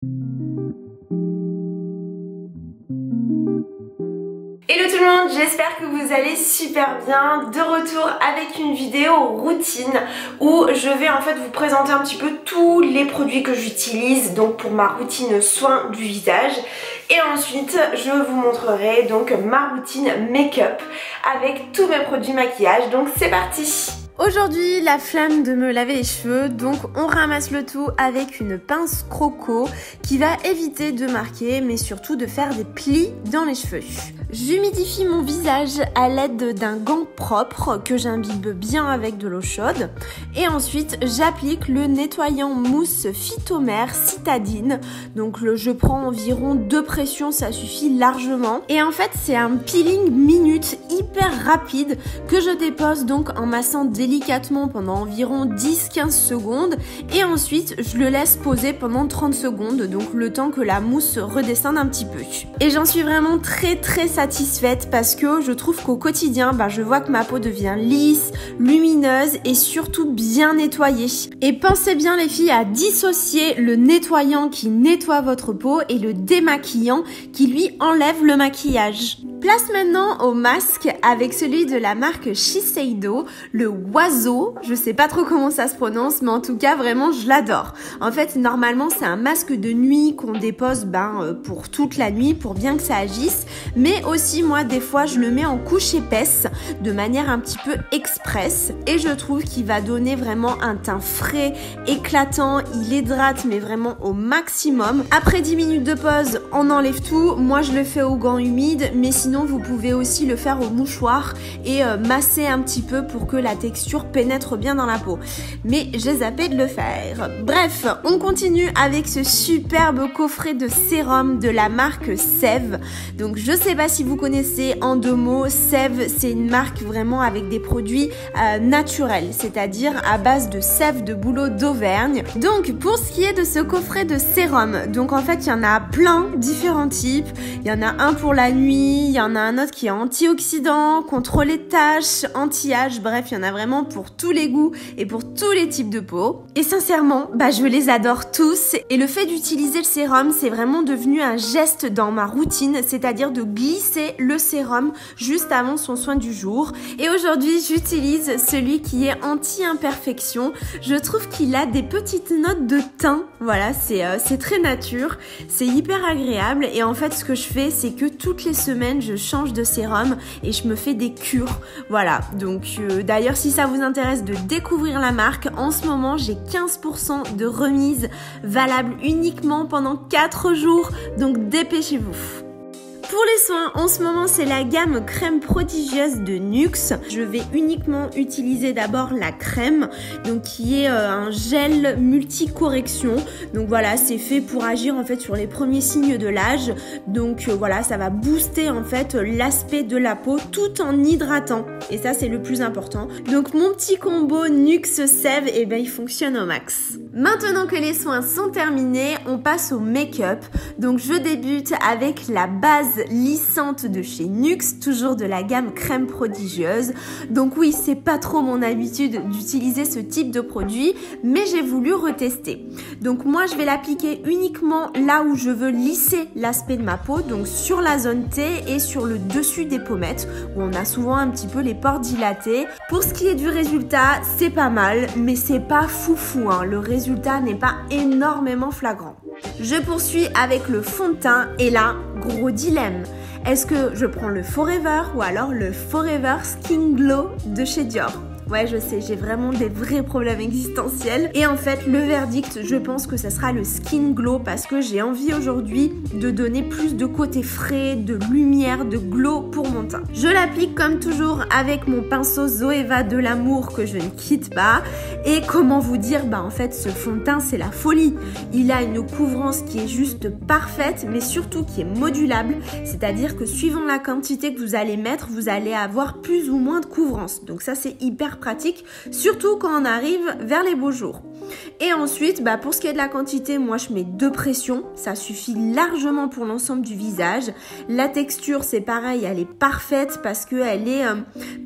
Hello tout le monde, j'espère que vous allez super bien. De retour avec une vidéo routine où je vais en fait vous présenter un petit peu tous les produits que j'utilise donc pour ma routine soin du visage. Et ensuite je vous montrerai donc ma routine make-up avec tous mes produits maquillage. Donc c'est parti! Aujourd'hui, la flemme de me laver les cheveux, donc on ramasse le tout avec une pince croco qui va éviter de marquer mais surtout de faire des plis dans les cheveux. J'humidifie mon visage à l'aide d'un gant propre que j'imbibe bien avec de l'eau chaude et ensuite j'applique le nettoyant mousse Phytomère Citadine. Donc je prends environ 2 pressions, ça suffit largement. Et en fait c'est un peeling minute hyper rapide que je dépose donc en massant délicatement pendant environ 10-15 secondes et ensuite je le laisse poser pendant 30 secondes, donc le temps que la mousse redescende un petit peu. Et j'en suis vraiment très satisfaite parce que je trouve qu'au quotidien, je vois que ma peau devient lisse, lumineuse et surtout bien nettoyée. Et pensez bien les filles à dissocier le nettoyant qui nettoie votre peau et le démaquillant qui lui enlève le maquillage. Place maintenant au masque avec celui de la marque Shiseido, le Oiseau. Je sais pas trop comment ça se prononce, mais en tout cas vraiment je l'adore. En fait normalement c'est un masque de nuit qu'on dépose pour toute la nuit pour bien que ça agisse, mais aussi moi des fois je le mets en couche épaisse de manière un petit peu express et je trouve qu'il va donner vraiment un teint frais, éclatant, il hydrate mais vraiment au maximum. Après 10 minutes de pause on enlève tout, moi je le fais au gant humide mais sinon vous pouvez aussi le faire au mouchoir et masser un petit peu pour que la texture pénètre bien dans la peau. Mais j'ai zappé de le faire. Bref, on continue avec ce superbe coffret de sérum de la marque Sève. Donc je sais pas si vous connaissez en 2 mots, Sève c'est une marque vraiment avec des produits naturels, c'est-à-dire à base de sève de bouleau d'Auvergne. Donc pour ce qui est de ce coffret de sérum, donc en fait il y en a plein différents types. Il y en a un pour la nuit, il y en a un autre qui est antioxydant, contre les taches, anti-âge, bref il y en a vraiment pour tous les goûts et pour tous les types de peau. Et sincèrement, je les adore tous et le fait d'utiliser le sérum c'est vraiment devenu un geste dans ma routine, c'est-à-dire de glisser le sérum juste avant son soin du jour. Et aujourd'hui j'utilise celui qui est anti-imperfection. Je trouve qu'il a des petites notes de thym, voilà, c'est très nature, c'est hyper agréable et en fait ce que je fais c'est que toutes les semaines je change de sérum et je me fais des cures, voilà. Donc d'ailleurs si ça vous intéresse de découvrir la marque, en ce moment j'ai 15% de remise valable uniquement pendant 4 jours, donc dépêchez-vous. Pour les soins, en ce moment, c'est la gamme crème prodigieuse de NYX. Je vais uniquement utiliser d'abord la crème, donc qui est un gel multi-correction. Donc voilà, c'est fait pour agir en fait sur les premiers signes de l'âge. Donc voilà, ça va booster en fait l'aspect de la peau tout en hydratant. Et ça, c'est le plus important. Donc mon petit combo NYX Sève, il fonctionne au max. Maintenant que les soins sont terminés, on passe au make-up. Donc je débute avec la base lissante de chez NYX, toujours de la gamme crème prodigieuse. Donc oui, c'est pas trop mon habitude d'utiliser ce type de produit, mais j'ai voulu retester. Donc moi, je vais l'appliquer uniquement là où je veux lisser l'aspect de ma peau, donc sur la zone T et sur le dessus des pommettes, où on a souvent un petit peu les pores dilatés. Pour ce qui est du résultat, c'est pas mal, mais c'est pas foufou, hein. Le résultat n'est pas énormément flagrant. Je poursuis avec le fond de teint et là, gros dilemme. Est-ce que je prends le Forever ou alors le Forever Skin Glow de chez Dior? Ouais, je sais, j'ai vraiment des vrais problèmes existentiels. Et en fait, le verdict, je pense que ça sera le Skin Glow parce que j'ai envie aujourd'hui de donner plus de côté frais, de lumière, de glow pour mon teint. Je l'applique comme toujours avec mon pinceau Zoeva de l'amour que je ne quitte pas. Et comment vous dire, en fait, ce fond de teint, c'est la folie. Il a une couvrance qui est juste parfaite, mais surtout qui est modulable. C'est-à-dire que suivant la quantité que vous allez mettre, vous allez avoir plus ou moins de couvrance. Donc ça, c'est hyper pratique, surtout quand on arrive vers les beaux jours. Et ensuite, pour ce qui est de la quantité, moi je mets 2 pressions. Ça suffit largement pour l'ensemble du visage. La texture, c'est pareil, elle est parfaite parce qu'elle est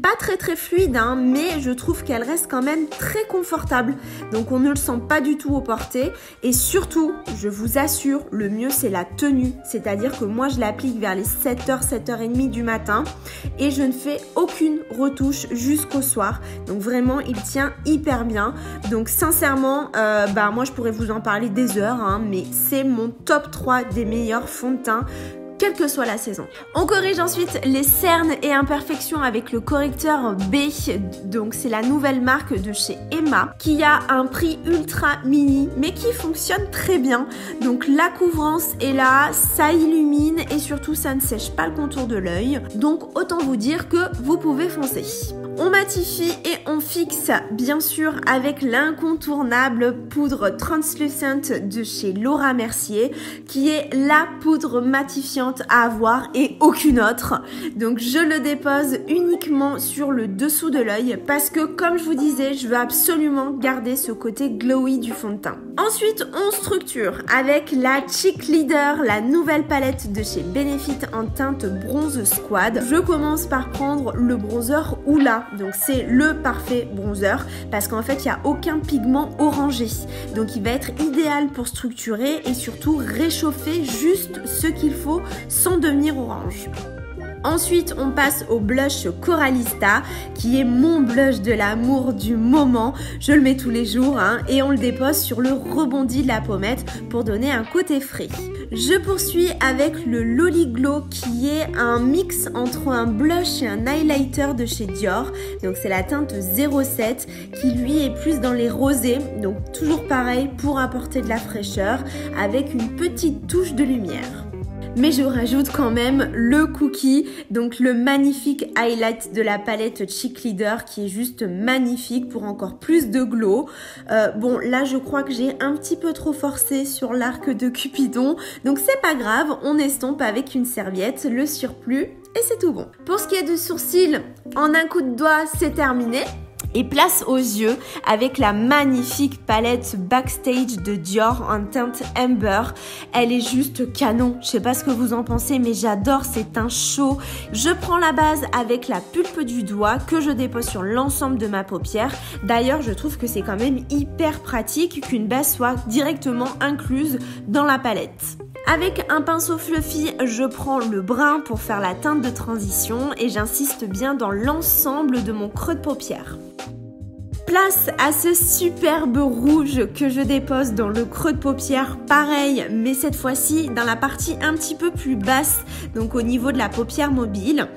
pas très fluide, hein, mais je trouve qu'elle reste quand même très confortable. Donc on ne le sent pas du tout au porté. Et surtout, je vous assure, le mieux c'est la tenue. C'est-à-dire que moi je l'applique vers les 7h, 7h30 du matin et je ne fais aucune retouche jusqu'au soir. Donc vraiment, il tient hyper bien. Donc sincèrement, moi je pourrais vous en parler des heures, hein, mais c'est mon top 3 des meilleurs fonds de teint, quelle que soit la saison. On corrige ensuite les cernes et imperfections avec le correcteur B. Donc c'est la nouvelle marque de chez Emma qui a un prix ultra mini mais qui fonctionne très bien. Donc la couvrance est là, ça illumine et surtout ça ne sèche pas le contour de l'œil. Donc autant vous dire que vous pouvez foncer. On matifie et on fixe bien sûr avec l'incontournable poudre Translucent de chez Laura Mercier qui est la poudre matifiante à avoir et aucune autre. Donc je le dépose uniquement sur le dessous de l'œil parce que comme je vous disais, je veux absolument garder ce côté glowy du fond de teint. Ensuite, on structure avec la Cheek Leader, la nouvelle palette de chez Benefit en teinte bronze squad. Je commence par prendre le bronzer Hoola. Donc c'est le parfait bronzer parce qu'en fait il n'y a aucun pigment orangé. Donc il va être idéal pour structurer et surtout réchauffer juste ce qu'il faut sans devenir orange. Ensuite, on passe au blush Coralista, qui est mon blush de l'amour du moment. Je le mets tous les jours, hein, et on le dépose sur le rebondi de la pommette pour donner un côté frais. Je poursuis avec le Loli Glow, qui est un mix entre un blush et un highlighter de chez Dior. Donc c'est la teinte 07, qui lui est plus dans les rosés. Donc toujours pareil pour apporter de la fraîcheur, avec une petite touche de lumière. Mais je rajoute quand même le Cookie, donc le magnifique highlight de la palette Cheek Leader qui est juste magnifique pour encore plus de glow. Bon, là je crois que j'ai un petit peu trop forcé sur l'arc de Cupidon, donc c'est pas grave, on estompe avec une serviette le surplus et c'est tout bon. Pour ce qui est du sourcil, en un coup de doigt c'est terminé. Et place aux yeux avec la magnifique palette Backstage de Dior en teinte Amber. Elle est juste canon. Je sais pas ce que vous en pensez, mais j'adore ces teints chauds. Je prends la base avec la pulpe du doigt que je dépose sur l'ensemble de ma paupière. D'ailleurs, je trouve que c'est quand même hyper pratique qu'une base soit directement incluse dans la palette. Avec un pinceau fluffy, je prends le brun pour faire la teinte de transition et j'insiste bien dans l'ensemble de mon creux de paupière. Place à ce superbe rouge que je dépose dans le creux de paupière, pareil, mais cette fois-ci dans la partie un petit peu plus basse, donc au niveau de la paupière mobile.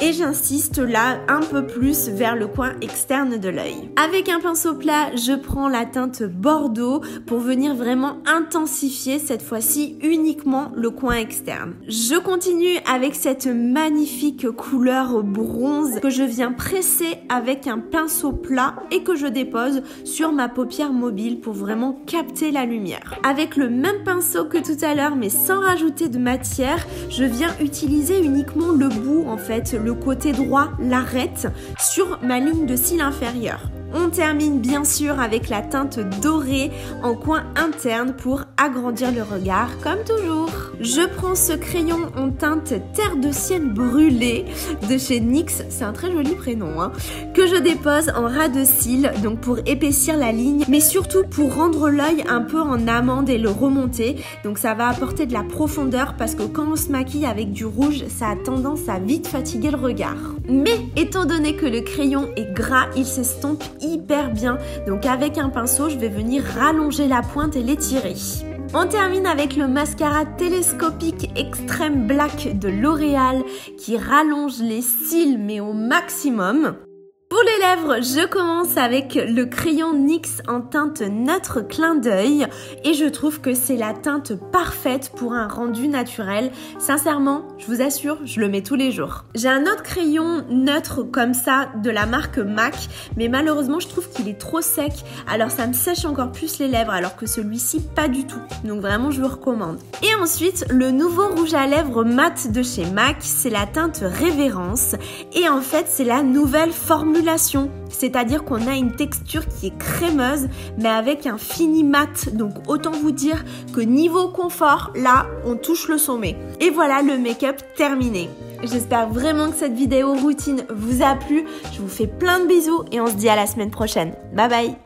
Et j'insiste là un peu plus vers le coin externe de l'œil. Avec un pinceau plat, je prends la teinte Bordeaux pour venir vraiment intensifier cette fois-ci uniquement le coin externe. Je continue avec cette magnifique couleur bronze que je viens presser avec un pinceau plat et que je dépose sur ma paupière mobile pour vraiment capter la lumière. Avec le même pinceau que tout à l'heure mais sans rajouter de matière, je viens utiliser uniquement le bout en fait, le côté droit, l'arête, sur ma ligne de cils inférieure. On termine bien sûr avec la teinte dorée en coin interne pour agrandir le regard comme toujours. Je prends ce crayon en teinte terre de sienne brûlée de chez NYX, c'est un très joli prénom, hein, que je dépose en ras de cils, donc pour épaissir la ligne, mais surtout pour rendre l'œil un peu en amande et le remonter. Donc ça va apporter de la profondeur parce que quand on se maquille avec du rouge, ça a tendance à vite fatiguer le regard. Mais étant donné que le crayon est gras, il s'estompe hyper bien. Donc avec un pinceau, je vais venir rallonger la pointe et l'étirer. On termine avec le mascara télescopique Extreme Black de L'Oréal qui rallonge les cils mais au maximum. Pour les lèvres, je commence avec le crayon NYX en teinte neutre clin d'œil et je trouve que c'est la teinte parfaite pour un rendu naturel. Sincèrement, je vous assure, je le mets tous les jours. J'ai un autre crayon neutre comme ça de la marque MAC, mais malheureusement je trouve qu'il est trop sec, alors ça me sèche encore plus les lèvres, alors que celui-ci pas du tout. Donc vraiment je vous recommande. Et ensuite, le nouveau rouge à lèvres mat de chez MAC, c'est la teinte Révérence et en fait c'est la nouvelle formule granulation, c'est-à-dire qu'on a une texture qui est crémeuse mais avec un fini mat. Donc autant vous dire que niveau confort, là on touche le sommet. Et voilà le make-up terminé. J'espère vraiment que cette vidéo routine vous a plu. Je vous fais plein de bisous et on se dit à la semaine prochaine. Bye bye.